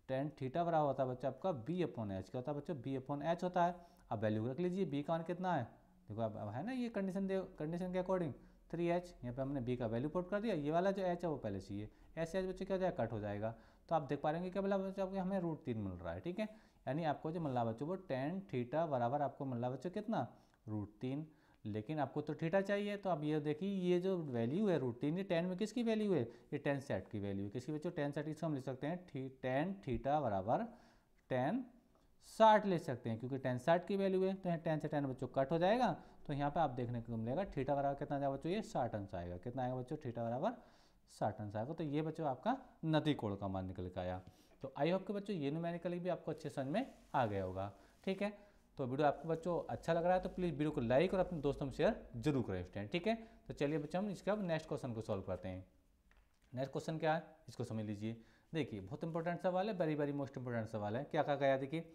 tan थीटा बराबर होता है बच्चों आपका B/H। क्या होता है बच्चों, B/H होता है। अब वैल्यू रख लीजिए, B का मान कितना है, देखो अब है ना ये कंडीशन के अकॉर्डिंग 3H, यहाँ पे हमने B का वैल्यू पुट कर दिया, ये वाला जो H है वो पहले चाहिए, ऐसे H बच्चों क्या हो जाएगा, कट हो जाएगा। तो आप देख पा रहे हैं क्या बोला बच्चों आपको, हमें √3 मिल रहा है, ठीक है। यानी आपको जो मिल रहा बच्चों वो tan थीटा बराबर आपको मिल रहा बच्चों कितना, √3। लेकिन आपको तो थीटा चाहिए, तो अब ये देखिए ये जो वैल्यू है √3, ये tan में किसकी वैल्यू है, ये tan सेट की वैल्यू है, किसकी बच्चों, tan सेट। इसको हम लिख सकते हैं tan थीटा बराबर tan 60 ले सकते हैं, क्योंकि tan 60 की वैल्यू है। तो यहाँ tan से tan बच्चों कट हो जाएगा, तो यहाँ पे आप देखने को मिलेगा थीटा बराबर कितना जाएगा बच्चों, ये 60 अंश आएगा। कितना आएगा बच्चों, थीटा बराबर 60 अंश आएगा। तो ये बच्चों आपका नति कोण का मान निकल के आया। तो आई होप के बच्चों ये न्यूमेरिकली भी आपको अच्छे समझ में आ गया होगा, ठीक है। तो वीडियो आपको बच्चों अच्छा लग रहा है तो प्लीज़ वीडियो को लाइक और अपने दोस्तों में शेयर जरूर करें स्टूडेंट, ठीक है। तो चलिए बच्चों हम इसका नेक्स्ट क्वेश्चन को सॉल्व करते हैं। नेक्स्ट क्वेश्चन क्या है इसको समझ लीजिए। देखिए बहुत इंपॉर्टेंट सवाल है, वेरी वेरी मोस्ट इंपॉर्टेंट सवाल है। क्या कहा गया, देखिए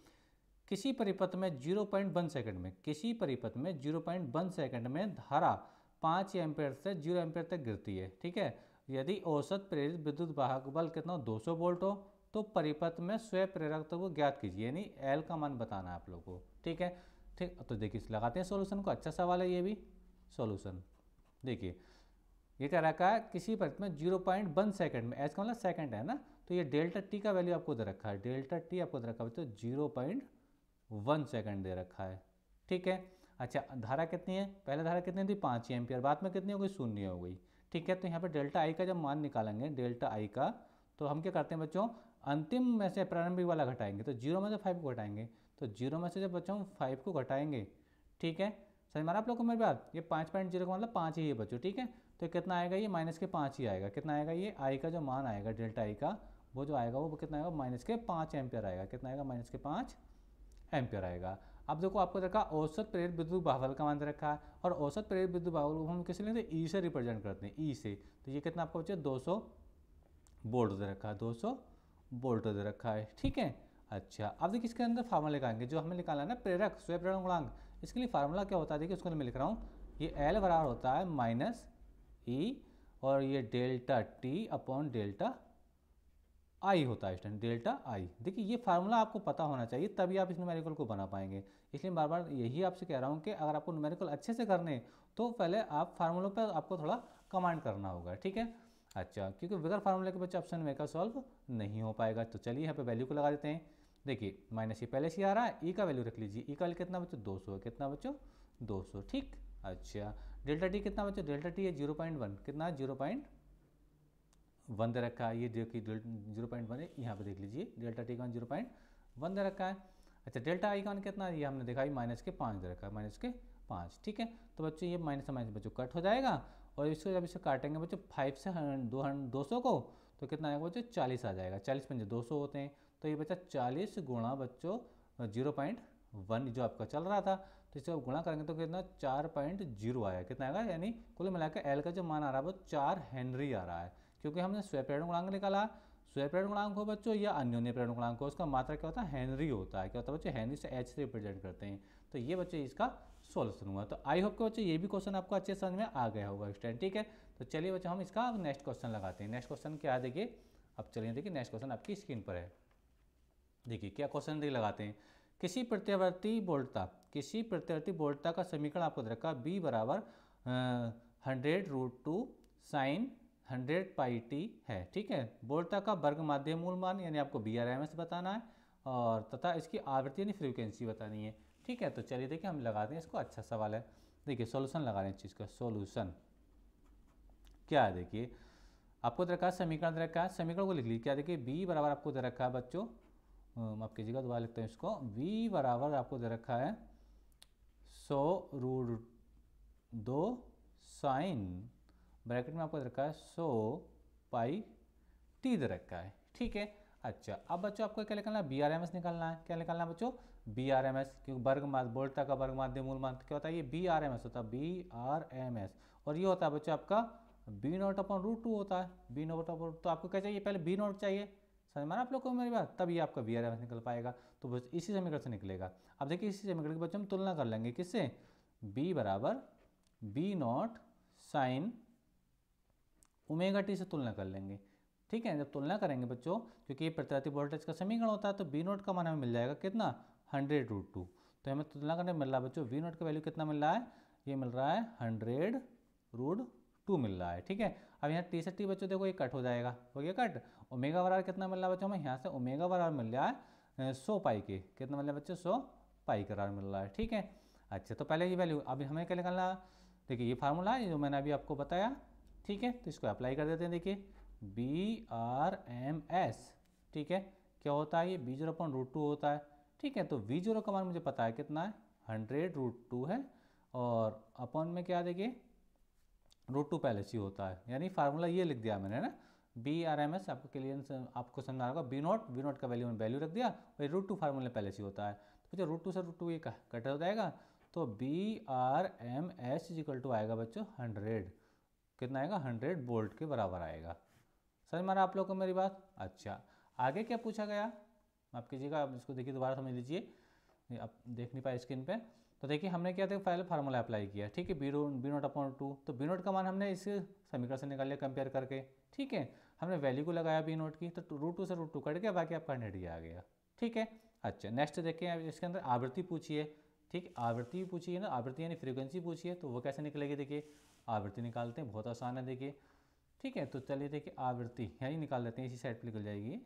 किसी परिपथ में 0.1 सेकंड में, किसी परिपथ में 0.1 सेकंड में धारा 5 एम्पीयर से 0 एम्पीयर तक गिरती है, ठीक है। यदि औसत प्रेरित विद्युत वाहक बल कितना 200 वोल्ट हो, तो परिपथ में स्वयं प्रेरकत्व को ज्ञात कीजिए, यानी एल का मान बताना है आप लोगों को, ठीक है। ठीक, तो देखिए लगाते हैं सॉल्यूशन को। अच्छा सवाल है ये भी। सॉल्यूशन देखिए ये कह रखा है किसी परिपथ में 0.1 सेकंड में, एच का मतलब सेकंड है ना, तो ये डेल्टा टी का वैल्यू आपको दे रखा है, डेल्टा टी आपको दे रखा है तो 0.1 सेकंड दे रखा है, ठीक है। अच्छा धारा कितनी है, पहले धारा कितनी थी 5 एम्पियर, बाद में कितनी हो गई, 0 हो गई, ठीक है। तो यहाँ पे डेल्टा आई का जब मान निकालेंगे, डेल्टा आई का, तो हम क्या करते हैं बच्चों, अंतिम में से प्रारंभिक वाला घटाएंगे, तो 0 में से 5 को घटाएंगे, तो 0 में से जब बच्चों 5 को घटाएंगे, ठीक है। समझ मारा आप लोग को मेरी बात, ये 5.0 का मतलब 5 ही है बच्चों, ठीक है। तो कितना आएगा, ये -5 ही आएगा। कितना आएगा, ये आई का जो मान आएगा डेल्टा आई का, वो जो आएगा वो कितना आएगा, -5 एम्पियर आएगा। कितना आएगा, -5 एम्पियर आएगा। अब देखो आपको देखा औसत प्रेरित विद्युत बाहुबल का मान रखा है, और औसत प्रेरित विद्युत बाहुबल को हम किसी लेते ई से रिप्रेजेंट करते हैं, ई से। तो ये कितना आपको बच्चे 200 वोल्ट दे रखा है, 200 वोल्ट दे रखा है, ठीक है। अच्छा अब देखिए इसके अंदर फार्मूला लिखाएंगे, जो हमें निकाला है ना प्रेरक स्वयं प्रेरण गुणांक, इसके लिए फार्मूला क्या होता है, देखिए उसको मैं लिख रहा हूँ। ये एल बराबर होता है -E, और ये डेल्टा टी अपॉन डेल्टा आई होता है स्टूडेंट, डेल्टा आई। देखिए ये फार्मूला आपको पता होना चाहिए, तभी आप इस न्यूमेरिकल को बना पाएंगे। इसलिए बार बार यही आपसे कह रहा हूँ कि अगर आपको न्यूमेरिकल अच्छे से करने तो पहले आप फार्मूलों पर आपको थोड़ा कमांड करना होगा, ठीक है। अच्छा क्योंकि बगैर फार्मूले के बच्चे ऑप्शन न्यूमेरिकल सॉल्व नहीं हो पाएगा। तो चलिए यहाँ पे वैल्यू को लगा देते हैं। देखिए -E पहले से आ रहा है, ई का वैल्यू रख लीजिए, ई का वैल्यू कितना बच्चों 200 है, कितना बच्चों 200, ठीक। अच्छा डेल्टा टी कितना बच्चों, डेल्टा टी है 0.1, कितना 0.1, 1 दे रखा है, ये देखिए 0.1 है, यहाँ पे देख लीजिए डेल्टा टी का मान 0.1 दे रखा है। अच्छा डेल्टा आई का मान कितना, ये हमने देखा -5 दे रखा है, -5, ठीक है। तो बच्चों ये माइनस से माइनस बच्चों कट हो जाएगा, और इसको जब इसे काटेंगे बच्चों 5 से 200 को, तो कितना आएगा बच्चों 40 आ जाएगा। 40 पंजे 200 होते हैं, तो ये बच्चा 40 गुणा बच्चों 0.1 जो आपका चल रहा था, तो इसको गुणा करेंगे तो कितना 4.0 आया, कितना आएगा, यानी कुल मिलाकर एल का जो मान आ रहा है वो 4 हेनरी आ रहा है, क्योंकि हमने स्वयं प्रेरण गुणांक निकाला। स्वयं प्रेरण गुणांक हो बच्चों या अन्योन्य प्रेरण गुणांक हो, उसका मात्रा क्या होता है, हेनरी होता है। क्या होता है बच्चों, हेनरी से एच से रिप्रेजेंट करते हैं। तो ये बच्चों इसका सॉल्यूशन हुआ। तो आई होप के बच्चों ये भी क्वेश्चन आपको अच्छे समझ में आ गया होगा स्टूडेंट, ठीक है। तो चलिए बच्चों हम इसका नेक्स्ट क्वेश्चन लगाते हैं। नेक्स्ट क्वेश्चन क्या है देखिए, अब चलिए देखिए नेक्स्ट क्वेश्चन आपकी स्क्रीन पर है। देखिए क्या क्वेश्चन देखिए लगाते हैं। किसी प्रत्यावर्ती बोल्टता का समीकरण आपको दे रखा बी बराबर 100√2 साइन 100 पाई टी है, ठीक है। बोल्टता का वर्ग माध्य मूल मान यानी आपको BRMS बताना है, और तथा इसकी आवृत्ति यानी फ्रीक्वेंसी बतानी है, ठीक है। तो चलिए देखिए हम लगाते हैं इसको, अच्छा सवाल है। देखिए सॉल्यूशन लगा रहे हैं इस चीज़ का। सॉल्यूशन क्या है देखिए, आपको दे रखा है समीकरण दे रखा है, समीकरण को लिख लीजिए। क्या देखिए बी बराबर आपको दे रखा है बच्चों, माफ कीजिएगा दोबारा लिखते हैं इसको, v बराबर आपको दे रखा है 100√2 साइन ब्रैकेट में आपको दे रखा है 100 पाई टी दे रखा है, ठीक है। अच्छा अब बच्चों आपको क्या निकालना है, BRMS निकालना है। क्या निकालना है बच्चों, BRMS, क्योंकि वर्ग बोल्टता का वर्ग माध्य मूल मान क्या होता है, ये BRMS होता है, BRMS। और ये होता है बच्चों आपका B0/√2 होता है, B0/√2। तो आपको क्या चाहिए, पहले B0 चाहिए, समझ में आप लोग को मेरी बात, तब ये आपका BRMS निकल पाएगा। तो बस इसी समीकरण से निकलेगा। अब देखिए इसी समीकरण की बच्चों हम तुलना कर लेंगे किससे, B बराबर B0 साइन ω t से तुलना कर लेंगे, ठीक है। जब तुलना करेंगे बच्चों, क्योंकि ये प्रत्यावर्ती वोल्टेज का समीकरण होता है, तो B0 का मान हमें मिल जाएगा कितना 100√2। तो हमें तुलना करने में मिल रहा है बच्चों V0 का वैल्यू कितना मिल रहा है, ये मिल रहा है 100√2 मिल रहा है, ठीक है। अब यहाँ T से T बच्चों देखो ये कट हो जाएगा, हो गया कट। ओमेगा बराबर कितना मिल रहा है बच्चों हमें, यहाँ से ओमेगा बराबर मिल रहा है 100 पाई के, कितना मिल रहा है बच्चों 100 पाई का बराबर मिल रहा है, ठीक है। अच्छा तो पहले ये वैल्यू, अभी हमें क्या निकालना, देखिए ये फार्मूला है जो मैंने अभी आपको बताया, ठीक है। तो इसको अप्लाई कर देते हैं। देखिए BRMS, ठीक है, क्या होता है ये B0/√2 होता है, ठीक है। तो V0 का मान मुझे पता है कितना है 100√2 है, और अपॉन में क्या देखिए √2 पहले से होता है, यानी फार्मूला ये लिख दिया मैंने ना, BRMS आपको क्लियर आपको समझा होगा। V0 का वैल्यू रख दिया, और √2 फार्मूला पहले से होता है। तो बच्चों √2 से √2 ये कट हो जाएगा, तो BRMS = आएगा बच्चों 100, कितना आएगा 100 वोल्ट के बराबर आएगा। समझ में आ रहा आप लोग को मेरी बात। अच्छा आगे क्या पूछा गया, माफ कीजिएगा, आप इसको देखिए दोबारा समझ लीजिए, आप देख नहीं पाए स्क्रीन पे। तो देखिए हमने क्या था, पहले फार्मूला अप्लाई किया, ठीक है, B0/2। तो B0 का मान हमने इस समीकरण से निकाल लिया कंपेयर करके, ठीक है। हमने वैल्यू को लगाया B0 की, तो √2 से √2 कट गया, बाकी आपका 100 ही आ गया, ठीक है। अच्छा नेक्स्ट देखिए, इसके अंदर आवृत्ति पूछिए, ठीक, आवृत्ति पूछिए ना, आवृत्ति यानी फ्रीक्वेंसी पूछिए, तो वो कैसे निकलेगी, देखिए आवृत्ति निकालते हैं, बहुत आसान है देखिए, ठीक है। तो चलिए देखिए आवृत्ति यही निकाल लेते हैं, इसी साइड पर निकल जाएगी।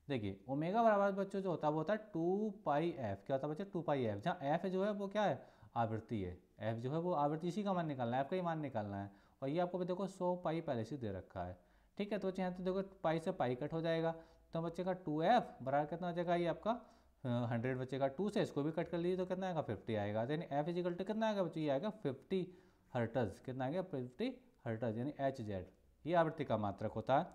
देखिए ओमेगा बराबर बच्चों जो होता है वो होता है 2πf, क्या होता है बच्चों 2πf, जहाँ f जो है वो क्या है, आवृत्ति है, f जो है वो आवृत्ति, इसी का मान निकालना है, आपका ही मान निकालना है। और ये आपको भी देखो 100 पाई पहले से दे रखा है, ठीक है। तो बच्चे यहाँ तो देखो पाई से पाई कट हो जाएगा, तो बच्चे का 2f बराबर कितना हो जाएगा, ये आपका 100 बचेगा, 2 से इसको भी कट कर लीजिए तो कितना आएगा 50 आएगा, यानी f = कितना आएगा बच्चों, ये आएगा 50 हर्ट्ज, कितना आएगा 50 हर्ट्ज, यानी Hz, ये आवृत्ति का मात्रक होता है,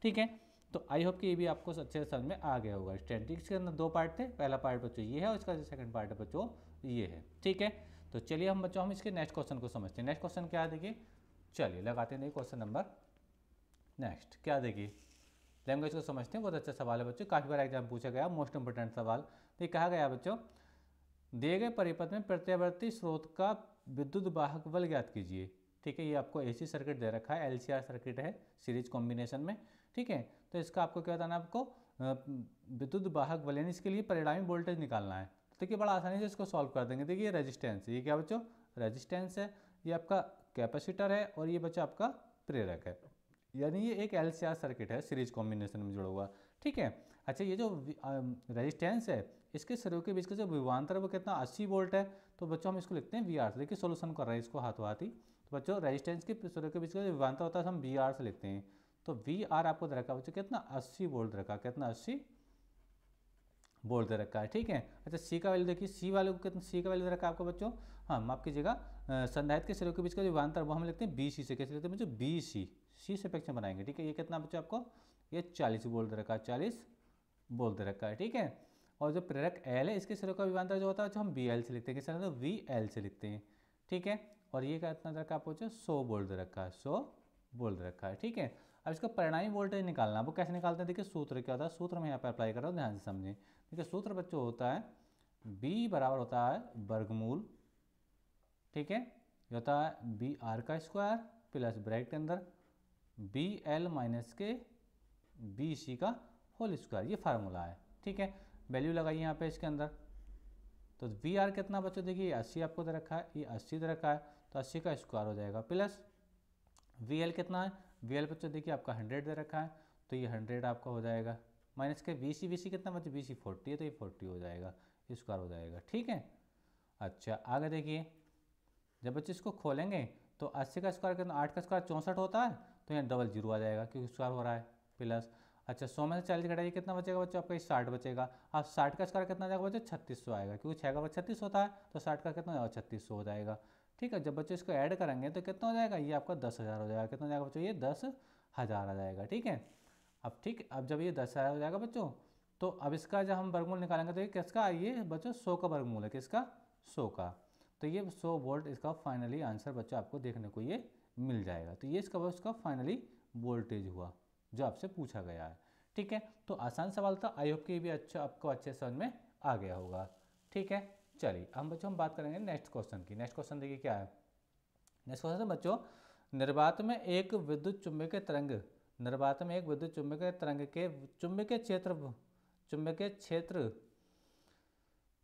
ठीक है। तो आई होप कि ये भी आपको अच्छे से समझ में आ गया होगा। स्टैटिस्टिक्स के अंदर 2 पार्ट थे, पहला पार्ट बच्चों ये है, और इसका जो सेकंड पार्ट है बच्चों ये है, ठीक है। तो चलिए हम बच्चों हम इसके नेक्स्ट क्वेश्चन को समझते हैं। नेक्स्ट क्वेश्चन क्या है देखिए, चलिए लगाते हैं क्वेश्चन नंबर नेक्स्ट, क्या देखिए लैंग्वेज को समझते हैं, बहुत अच्छा सवाल है बच्चों, काफ़ी बार एग्जाम पूछा गया, मोस्ट इंपोर्टेंट सवाल। तो कहा गया बच्चों, दिए गए परिपथ में प्रत्यावर्ती स्रोत का विद्युत वाहक बल ज्ञात कीजिए, ठीक है। ये आपको AC सर्किट दे रखा है, LCR सर्किट है सीरीज कॉम्बिनेशन में, ठीक है। तो इसका आपको क्या बताना है, आपको विद्युत वाहक बल यानी इसके लिए परिणामी वोल्टेज निकालना है। तो देखिए बड़ा आसानी से इसको सॉल्व कर देंगे। देखिए रेजिस्टेंस, ये क्या बच्चों रेजिस्टेंस है, ये आपका कैपेसिटर है, और ये बच्चा आपका प्रेरक है, यानी ये एक LCR सर्किट है सीरीज कॉम्बिनेशन में जुड़ा हुआ, ठीक है। अच्छा ये जो रेजिस्टेंस है, इसके सरों के बीच का जो विभवांतर है वो कितना 80 वोल्ट है। तो बच्चों हम इसको लिखते हैं VR से, देखिए सोल्यूशन कर रहे हैं इसको हाथों हाथ ही। तो बच्चों रेजिस्टेंस के सरों के बीच का जो विभवांतर होता है हम VR से लिखते हैं। तो वी आर आपको दे रखा है बच्चों कितना 80 वोल्ट दे रखा है, कितना 80 वोल्ट दे रखा है, ठीक है। अच्छा सी का वैल्यू देखिए, सी वाले को कितना, सी का वैल्यू दे रखा है आपको बच्चों, हाँ माफ कीजिएगा, संधारित्र के सिरों के बीच का जो विभवांतर वो हम लिखते हैं बी सी से, कैसे लिखते हैं बच्चों, बी सी से अपेक्षा बनाएंगे, ठीक है। ये कितना बच्चों आपको, ये 40 वोल्ट दे रखा है, 40 वोल्ट दे रखा है, ठीक है। और जो प्रेरक एल है इसके सिरों का विभवांतर जो होता है, जो हम बी एल से लिखते हैं, किस तरह वी एल से लिखते हैं, ठीक है। और ये कितना दे रखा है आपको, 100 वोल्ट दे रखा है, 100 वोल्ट दे रखा है, ठीक है। अब इसका परिणामी वोल्टेज निकालना, वो कैसे निकालते हैं, देखिए सूत्र क्या होता है, सूत्र मैं यहाँ पर अप्लाई कर रहा हूँ, ध्यान से समझें। देखिए सूत्र बच्चों होता है B बराबर होता है वर्गमूल, ठीक है, ये होता है बी आर का स्क्वायर प्लस ब्रैकेट के अंदर बी एल माइनस के बी सी का होल स्क्वायर, ये फार्मूला है, ठीक है। वैल्यू लगाइए यहाँ पे इसके अंदर, तो वी आर कितना बच्चों, देखिए 80 आपको दे रखा है, ये 80 दे रखा है, तो 80 का स्क्वायर हो जाएगा, प्लस वी एल कितना है, वी एल बच्चों देखिए आपका 100 दे रखा है, तो ये 100 आपका हो जाएगा, माइनस के वी सी कितना बच्चों, वी सी 40 है, तो ये 40 हो जाएगा, स्क्वायर हो जाएगा, ठीक है। अच्छा आगे देखिए, जब बच्चे इसको खोलेंगे तो 80 का स्क्वायर कितना, 8 का स्क्वायर 64 होता है, तो यहाँ डबल जीरो आ जाएगा क्योंकि स्क्वायर हो रहा है, प्लस अच्छा 100 में से 40 घटाइए कितना बचेगा बच्चों आपका, 60 बचेगा। अब 60 का स्क्वायर कितना जाएगा बच्चों, 3600 आएगा, क्योंकि 6 का वर्ग 36 होता है, तो 60 का कितना जाएगा, 3600 हो जाएगा, ठीक है। जब बच्चों इसको ऐड करेंगे तो कितना हो जाएगा, ये आपका 10,000 हो जाएगा, कितना हो जाएगा बच्चों, ये 10,000 आ जाएगा, ठीक है। अब ठीक, अब जब ये 10,000 हो जाएगा बच्चों, तो अब इसका जब हम वर्गमूल निकालेंगे तो ये किसका, ये बच्चों 100 का वर्गमूल है, किसका, 100 का, तो ये 100 वोल्ट इसका फाइनली आंसर बच्चों आपको देखने को ये मिल जाएगा। तो ये इसका उसका फाइनली वोल्टेज हुआ जो आपसे पूछा गया है, ठीक है। तो आसान सवाल था, आई होप कि भी अच्छा आपको अच्छे समझ में आ गया होगा, ठीक है। चलिए हम बच्चों हम बात करेंगे नेक्स्ट क्वेश्चन की। नेक्स्ट क्वेश्चन देखिए क्या है, नेक्स्ट क्वेश्चन है बच्चों, निर्वात में एक विद्युत चुम्बकीय तरंग, निर्वात में एक विद्युत चुम्बकीय तरंग के चुम्बकीय क्षेत्र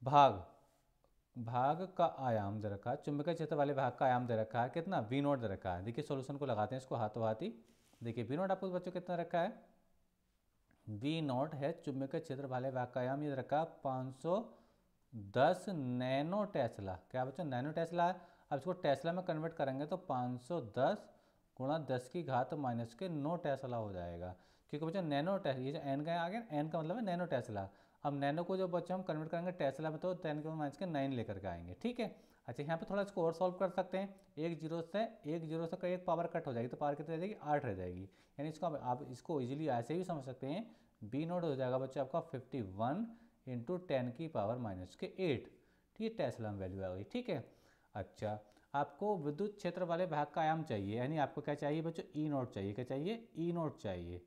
भाग का आयाम दे रखा है, चुंबकीय क्षेत्र वाले भाग का आयाम दे रखा है कितना, वी नोट दे रखा है। देखिए सॉल्यूशन को लगाते हैं इसको हाथों हाथ ही, देखिए वी नोट आपको बच्चों कितना रखा है, वी नोट है चुंबकीय क्षेत्र वाले भाग का आयाम, ये रखा 510 नैनो टेस्ला, क्या बच्चों नैनो टेस्ला है। अब इसको टेस्ला में कन्वर्ट करेंगे तो 510 गुणा 10 की घात माइनस के 9 टेस्ला हो जाएगा, क्योंकि बच्चों नैनो टेस्ला, ये जो एन का आ गया, एन का मतलब है नैनो टेस्ला। अब नैनो को जो बच्चों हम कन्वर्ट करेंगे टेस्ला में तो 10 के माइनस के 9 लेकर के आएंगे, ठीक है। अच्छा यहाँ पे थोड़ा इसको और सॉल्व कर सकते हैं, एक जीरो से एक पावर कट हो जाएगी, तो पावर कितनी रह जाएगी, 8 रह जाएगी, यानी इसको आप इसको इजीली ऐसे भी समझ सकते हैं, बी नोट हो जाएगा बच्चों आपका 51 इंटू 10 की पावर माइनस के 8, ठीक है, टेस्ला में वैल्यू आ गई, ठीक है। अच्छा आपको विद्युत क्षेत्र वाले भाग का आयाम चाहिए, यानी आपको क्या चाहिए बच्चों, ई नोट चाहिए, क्या चाहिए, ई नोट चाहिए,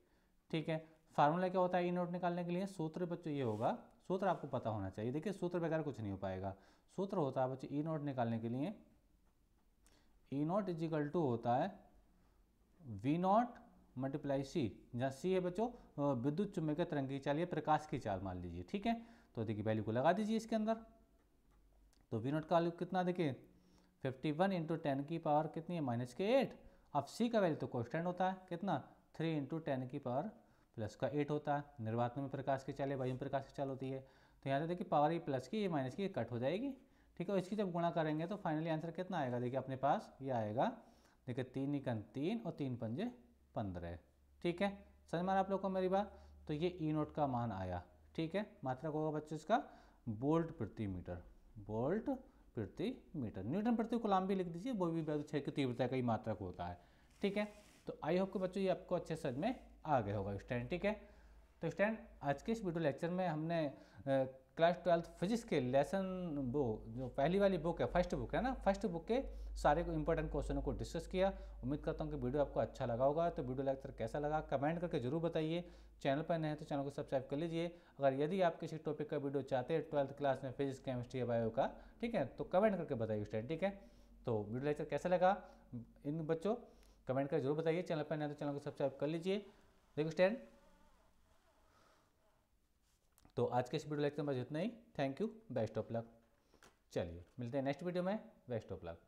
ठीक है। फार्मूला क्या होता है ई नोट निकालने के लिए, सूत्र बच्चों ये होगा, सूत्र आपको पता होना चाहिए, देखिए सूत्र बगैर कुछ नहीं हो पाएगा। सूत्र होता है बच्चों ई नोट निकालने के लिए, ई नोट इज इक्वल टू होता है वी नोट मल्टीप्लाई सी, जहाँ सी है बच्चों विद्युत चुम्बकीय तरंग की चाल, प्रकाश की चाल मान लीजिए, ठीक है। तो देखिए वैल्यू को लगा दीजिए इसके अंदर, तो वी नोट का वैल्यू कितना, देखिए 51 इंटू 10 की पावर कितनी है, माइनस के 8। अब सी का वैल्यू तो कॉन्स्टेंट होता है कितना, 3 इंटू 10 की पावर प्लस का 8 होता है। निर्वात में प्रकाश की चाल है, वायु में प्रकाश की चाल होती है, तो यहाँ से देखिए पावर ये प्लस की, ये माइनस की, ये कट हो जाएगी, ठीक है। और इसकी जब गुणा करेंगे तो फाइनली आंसर कितना आएगा, देखिए अपने पास ये आएगा, देखिए 3 निकन 3 और 3 पंजे 15, ठीक है। समझ में आ रहा आप लोग को मेरी बात, तो ये ई नोट का मान आया, ठीक है। मात्रक होगा बच्चों इसका वोल्ट प्रति मीटर, वोल्ट प्रति मीटर, न्यूटन प्रति कूलम भी लिख दीजिए, वो भी 6 की तीव्रता का ही मात्रक होता है, ठीक है। तो आई होप कि बच्चों ये आपको अच्छे समझ में आ गया होगा स्टूडेंट, ठीक है। तो स्टूडेंट आज के इस वीडियो लेक्चर में हमने क्लास 12 फिजिक्स के लेसन वो जो पहली वाली बुक है, फर्स्ट बुक है ना, फर्स्ट बुक के सारे इंपॉर्टेंट क्वेश्चनों को डिस्कस किया। उम्मीद करता हूँ कि वीडियो आपको अच्छा लगा होगा। तो वीडियो लेक्चर कैसा लगा कमेंट करके जरूर बताइए। चैनल पर नए हैं तो चैनल को सब्सक्राइब कर लीजिए। अगर यदि आप किसी टॉपिक का वीडियो चाहते हैं 12th क्लास में फिजिक्स केमिस्ट्री या बायो का, ठीक है, तो कमेंट करके बताइए स्टूडेंट, ठीक है। तो वीडियो लेक्चर कैसा लगा इन बच्चों कमेंट कर जरूर बताइए। चैनल पर नए हैं तो चैनल को सब्सक्राइब कर लीजिए। देखो स्टूडेंट, तो आज के इस वीडियो लेक्चर में बस इतना ही। Thank you, best of luck. चलिए मिलते हैं नेक्स्ट वीडियो में, बेस्ट ऑफ लक।